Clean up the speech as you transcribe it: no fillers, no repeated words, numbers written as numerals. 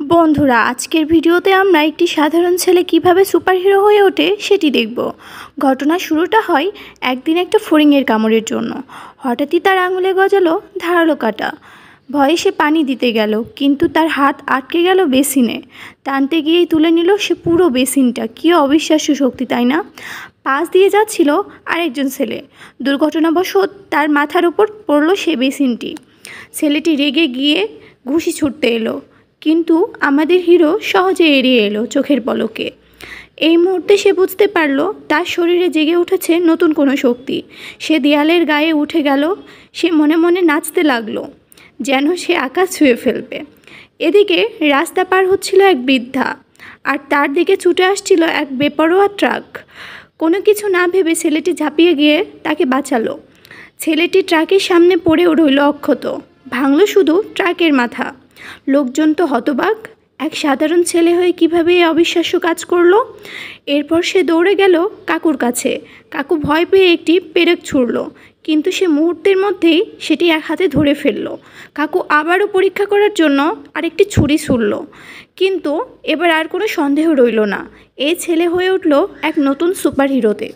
বন্ধুরা, আজকের ভিডিওতে আমরা একটি সাধারণ ছেলে কিভাবে সুপারহিরো হয়ে ওঠে সেটি দেখব। ঘটনা শুরুটা হয় একদিন একটা ফড়িংয়ের কামড়ের জন্য। হঠাৎই তার আঙুলে গজালো ধারালো কাঁটা। ভয়ে সে পানি দিতে গেল, কিন্তু তার হাত আটকে গেল বেসিনে। টানতে গিয়েই তুলে নিল সে পুরো বেসিনটা। কী অবিশ্বাস্য শক্তি, তাই না? পাশ দিয়ে যাচ্ছিল আরেকজন ছেলে। দুর্ঘটনাবশত তার মাথার উপর পড়ল সে বেসিনটি। ছেলেটি রেগে গিয়ে ঘুষি ছুটতে এলো, কিন্তু আমাদের হিরো সহজে এড়িয়ে এলো চোখের পলকে। এই মুহূর্তে সে বুঝতে পারল তার শরীরে জেগে উঠেছে নতুন কোনো শক্তি। সে দেয়ালের গায়ে উঠে গেল। সে মনে মনে নাচতে লাগলো, যেন সে আকাশ ছুঁয়ে ফেলবে। এদিকে রাস্তা পার হচ্ছিল এক বৃদ্ধা, আর তার দিকে ছুটে আসছিল এক বেপরোয়া ট্রাক। কোনো কিছু না ভেবে ছেলেটি ঝাঁপিয়ে গিয়ে তাকে বাঁচালো। ছেলেটি ট্রাকের সামনে পড়েও রইল অক্ষত। ভাঙল শুধু ট্রাকের মাথা। লোকজন তো হতবাক, এক সাধারণ ছেলে হয়ে কিভাবে এই অবিশ্বাস্য কাজ করলো। এরপর সে দৌড়ে গেল কাকুর কাছে। কাকু ভয় পেয়ে একটি পেরেক ছুঁড়ল, কিন্তু সে মুহূর্তের মধ্যেই সেটি এক হাতে ধরে ফেলল। কাকু আবারও পরীক্ষা করার জন্য আরেকটি ছুরি ছুঁড়ল, কিন্তু এবার আর কোনো সন্দেহ রইল না। এই ছেলে হয়ে উঠল এক নতুন সুপারহিরোতে।